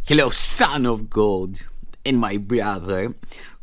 Hello, son of God, and my brother.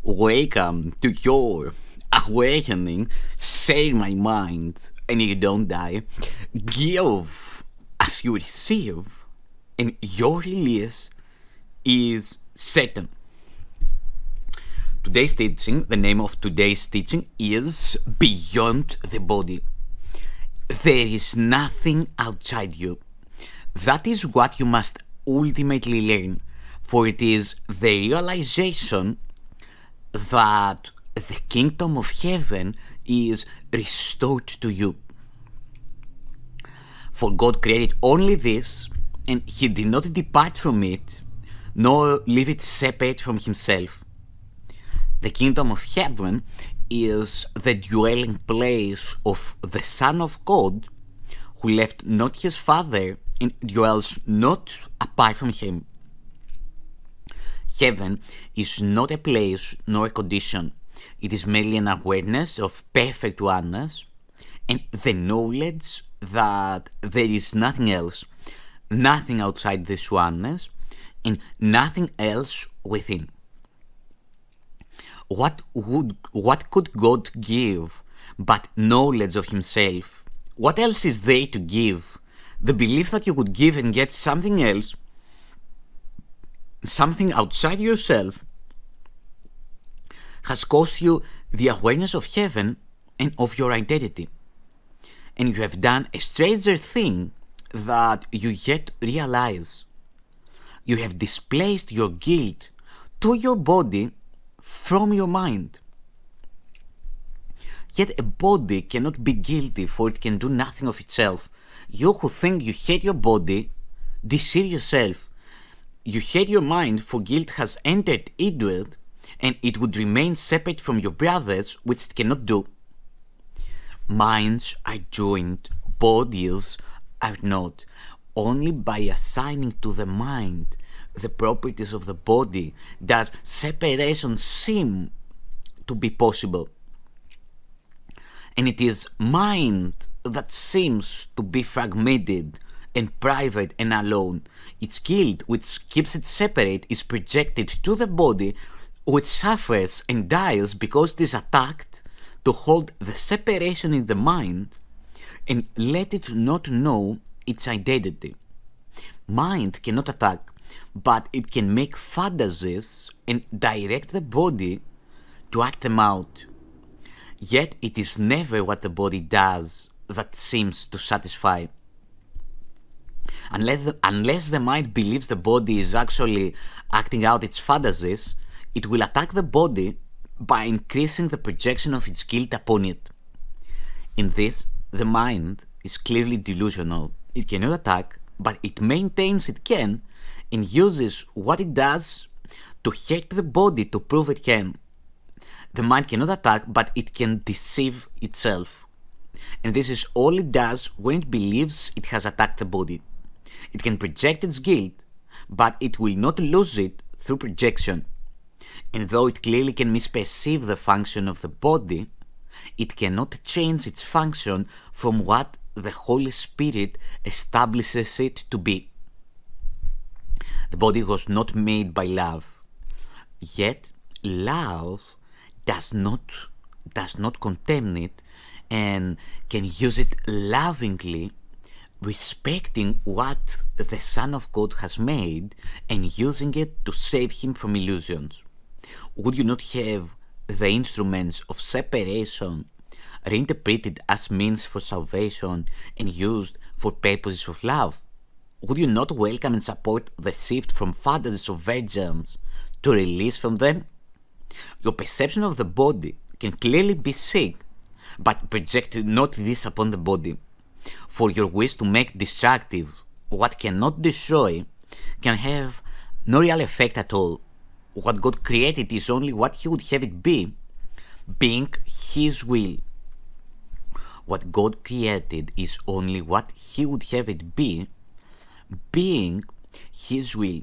Welcome to your awakening. Say my mind, and you don't die. Give as you receive, and your release is certain. Today's teaching, the name of today's teaching is Beyond the Body. There is nothing outside you. That is what you must ultimately learn, for it is the realization that the kingdom of heaven is restored to you. For God created only this, and He did not depart from it, nor leave it separate from Himself. The kingdom of heaven is the dwelling place of the Son of God, who left not his Father and dwells not apart from him. Heaven is not a place nor a condition. It is merely an awareness of perfect oneness and the knowledge that there is nothing else, nothing outside this oneness, and nothing else within. What could God give but knowledge of Himself? What else is there to give? The belief that you could give and get something else, something outside yourself, has cost you the awareness of heaven and of your identity. And you have done a stranger thing that you yet realize. You have displaced your guilt to your body from your mind. Yet a body cannot be guilty, for it can do nothing of itself. You who think you hate your body, deceive yourself. You hate your mind, for guilt has entered into it, and it would remain separate from your brothers, which it cannot do. Minds are joined, bodies are not. Only by assigning to the mind the properties of the body does separation seem to be possible. And it is mind that seems to be fragmented and private and alone. Its guilt, which keeps it separate, is projected to the body, which suffers and dies because it is attacked to hold the separation in the mind and let it not know its identity. Mind cannot attack, but it can make fantasies and direct the body to act them out. Yet it is never what the body does that seems to satisfy. Unless the mind believes the body is actually acting out its fantasies, it will attack the body by increasing the projection of its guilt upon it. In this, the mind is clearly delusional. It cannot attack, but it maintains it can and uses what it does to hurt the body to prove it can. The mind cannot attack, but it can deceive itself. And this is all it does when it believes it has attacked the body. It can project its guilt, but it will not lose it through projection. And though it clearly can misperceive the function of the body, it cannot change its function from what the Holy Spirit establishes it to be. The body was not made by love, yet love does not condemn it and can use it lovingly, respecting what the Son of God has made and using it to save him from illusions. Would you not have the instruments of separation reinterpreted as means for salvation and used for purposes of love? Would you not welcome and support the shift from fantasies of vengeance to release from them? Your perception of the body can clearly be sick, but project not this upon the body. For your wish to make destructive what cannot destroy can have no real effect at all. What God created is only what He would have it be, being His will. What God created is only what He would have it be, being His will.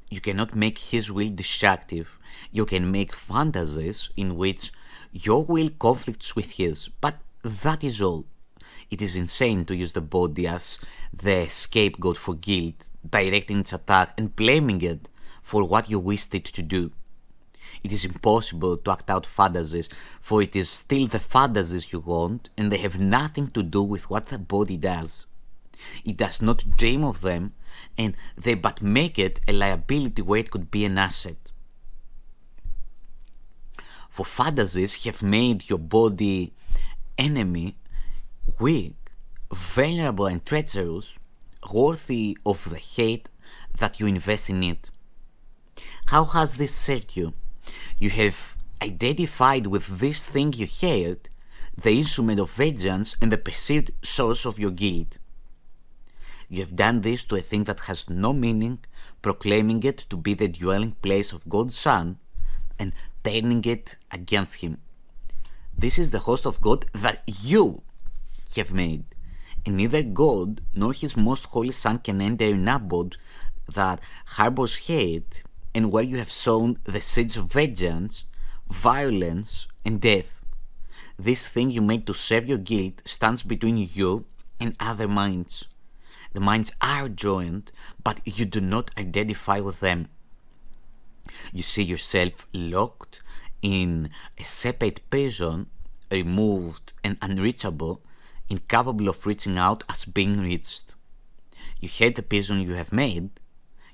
You cannot make His will destructive. You can make fantasies in which your will conflicts with His, but that is all. It is insane to use the body as the scapegoat for guilt, directing its attack and blaming it for what you wished it to do. It is impossible to act out fantasies, for it is still the fantasies you want, and they have nothing to do with what the body does. It does not dream of them, and they but make it a liability where it could be an asset. For fantasies have made your body enemy, weak, vulnerable and treacherous, worthy of the hate that you invest in it. How has this served you? You have identified with this thing you hate, the instrument of vengeance and the perceived source of your guilt. You have done this to a thing that has no meaning, proclaiming it to be the dwelling place of God's Son, and turning it against Him. This is the host of God that you have made, and neither God nor His most holy Son can enter in abode that harbors hate, and where you have sown the seeds of vengeance, violence, and death. This thing you made to serve your guilt stands between you and other minds. The minds are joined, but you do not identify with them. You see yourself locked in a separate prison, removed and unreachable, incapable of reaching out as being reached. You hate the prison you have made.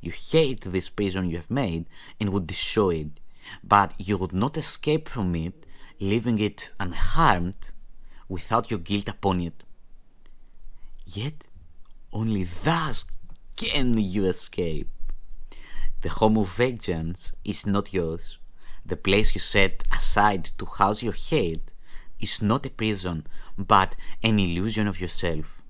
You hate this prison you have made and would destroy it, but you would not escape from it, leaving it unharmed without your guilt upon it. Yet, only thus can you escape. The home of vengeance is not yours. The place you set aside to house your hate is not a prison, but an illusion of yourself.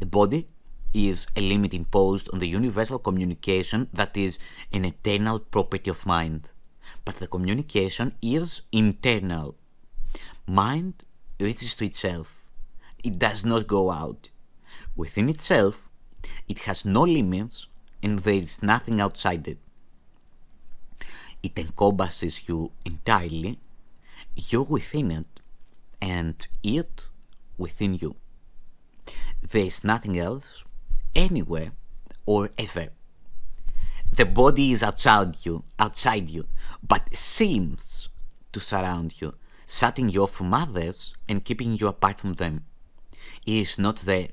The body is a limit imposed on the universal communication that is an eternal property of mind. But the communication is internal. Mind reaches to itself. It does not go out. Within itself, it has no limits, and there is nothing outside it. It encompasses you entirely, you within it, and it within you. There is nothing else, anywhere, or ever. The body is outside you, but seems to surround you, shutting you off from others and keeping you apart from them. It is not there.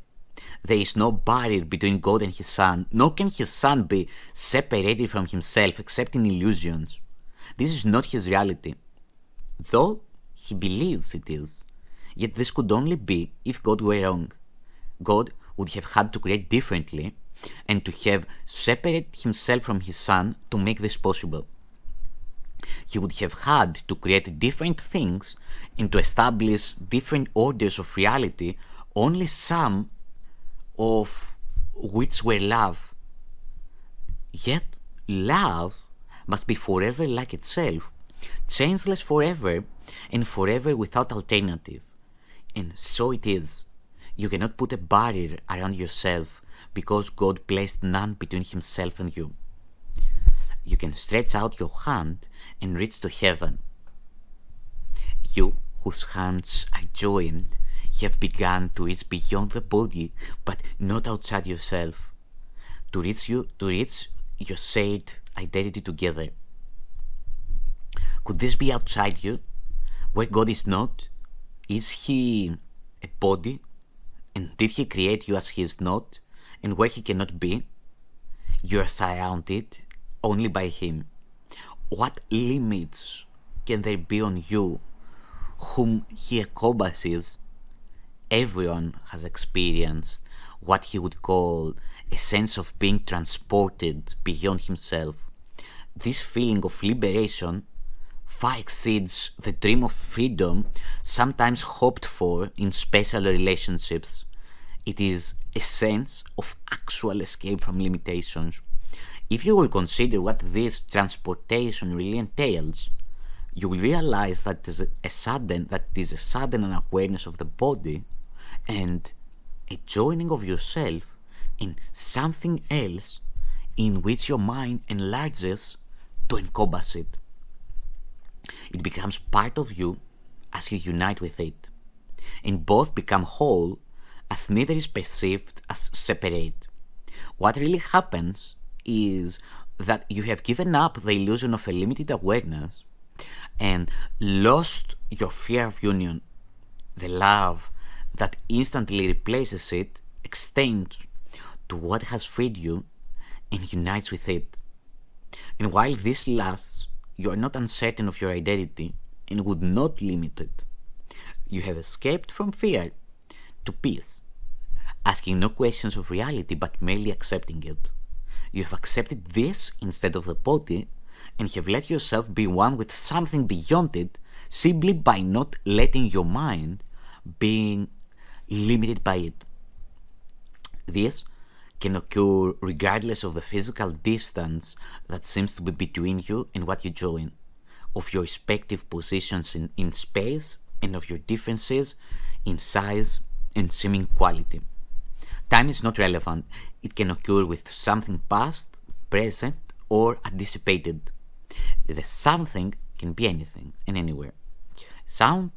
There is no barrier between God and His Son, nor can His Son be separated from Himself except in illusions. This is not His reality, though He believes it is. Yet this could only be if God were wrong. God would have had to create differently and to have separated Himself from His Son to make this possible. He would have had to create different things and to establish different orders of reality, only some of which were love. Yet love must be forever like itself, changeless forever and forever without alternative. And so it is. You cannot put a barrier around yourself because God placed none between Himself and you. You can stretch out your hand and reach to heaven. You, whose hands are joined, have begun to reach beyond the body, but not outside yourself. To reach your shared identity together. Could this be outside you, where God is not? Is He a body? And did He create you as He is not, and where He cannot be? You are surrounded only by Him. What limits can there be on you, whom He encompasses? Everyone has experienced what he would call a sense of being transported beyond himself. This feeling of liberation far exceeds the dream of freedom sometimes hoped for in special relationships. It is a sense of actual escape from limitations. If you will consider what this transportation really entails, you will realize that is a sudden unawareness of the body and a joining of yourself in something else in which your mind enlarges to encompass it. It becomes part of you as you unite with it, and both become whole as neither is perceived as separate. What really happens is that you have given up the illusion of a limited awareness and lost your fear of union. The love that instantly replaces it extends to what has freed you and unites with it. And while this lasts, you are not uncertain of your identity and would not limit it. You have escaped from fear to peace, asking no questions of reality but merely accepting it. You have accepted this instead of the body and have let yourself be one with something beyond it simply by not letting your mind being limited by it. This can occur regardless of the physical distance that seems to be between you and what you join, of your respective positions in space, and of your differences in size and seeming quality. Time is not relevant. It can occur with something past, present, or anticipated. The something can be anything and anywhere. Sound,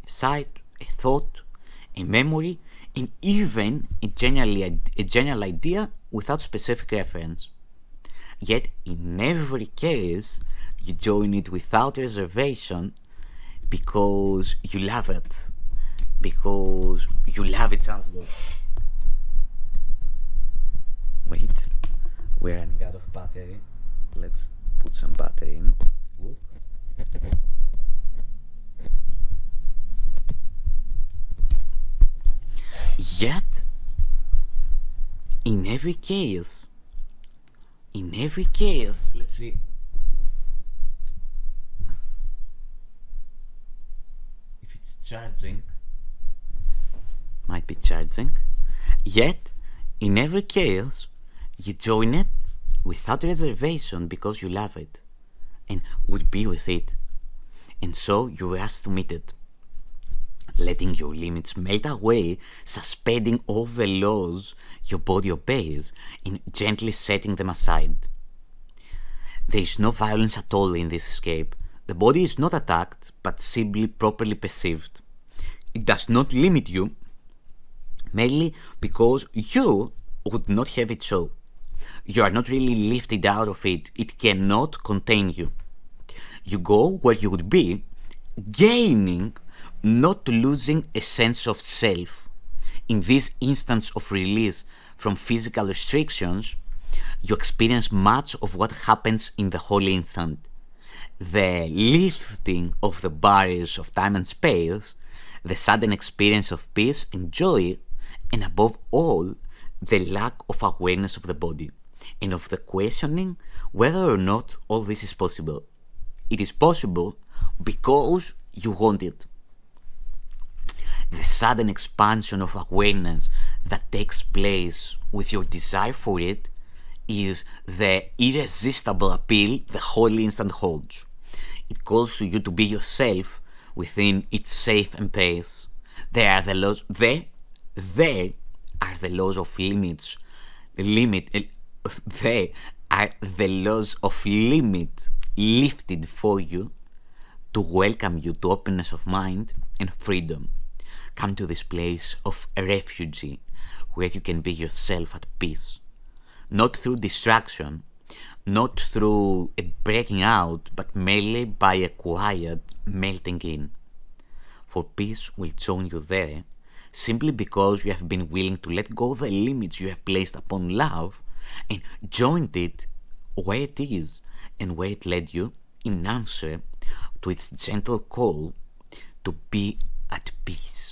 sight, a thought, a memory, and even a general idea without specific reference. Yet, in every case, you join it without reservation because you love it. Because you love its outlook. Wait, we're running out of battery. Let's put some battery in. Whoop. Yet, in every case, let's see. If it's charging, might be charging. Yet, in every case, you join it without reservation because you love it and would be with it. And so you were asked to meet it, letting your limits melt away, suspending all the laws your body obeys, and gently setting them aside. There is no violence at all in this escape. The body is not attacked, but simply properly perceived. It does not limit you, merely because you would not have it so. You are not really lifted out of it. It cannot contain you. You go where you would be, gaining, not losing a sense of self. In this instance of release from physical restrictions, you experience much of what happens in the holy instant. The lifting of the barriers of time and space, the sudden experience of peace and joy, and above all, the lack of awareness of the body, and of the questioning whether or not all this is possible. It is possible because you want it. The sudden expansion of awareness that takes place with your desire for it is the irresistible appeal the holy instant holds. It calls to you to be yourself within its safe embrace. There are the laws of limits. There are the laws of limit lifted for you to welcome you to openness of mind and freedom. Come to this place of refuge where you can be yourself at peace. Not through distraction, not through a breaking out, but merely by a quiet melting in. For peace will join you there simply because you have been willing to let go the limits you have placed upon love and joined it where it is and where it led you in answer to its gentle call to be at peace.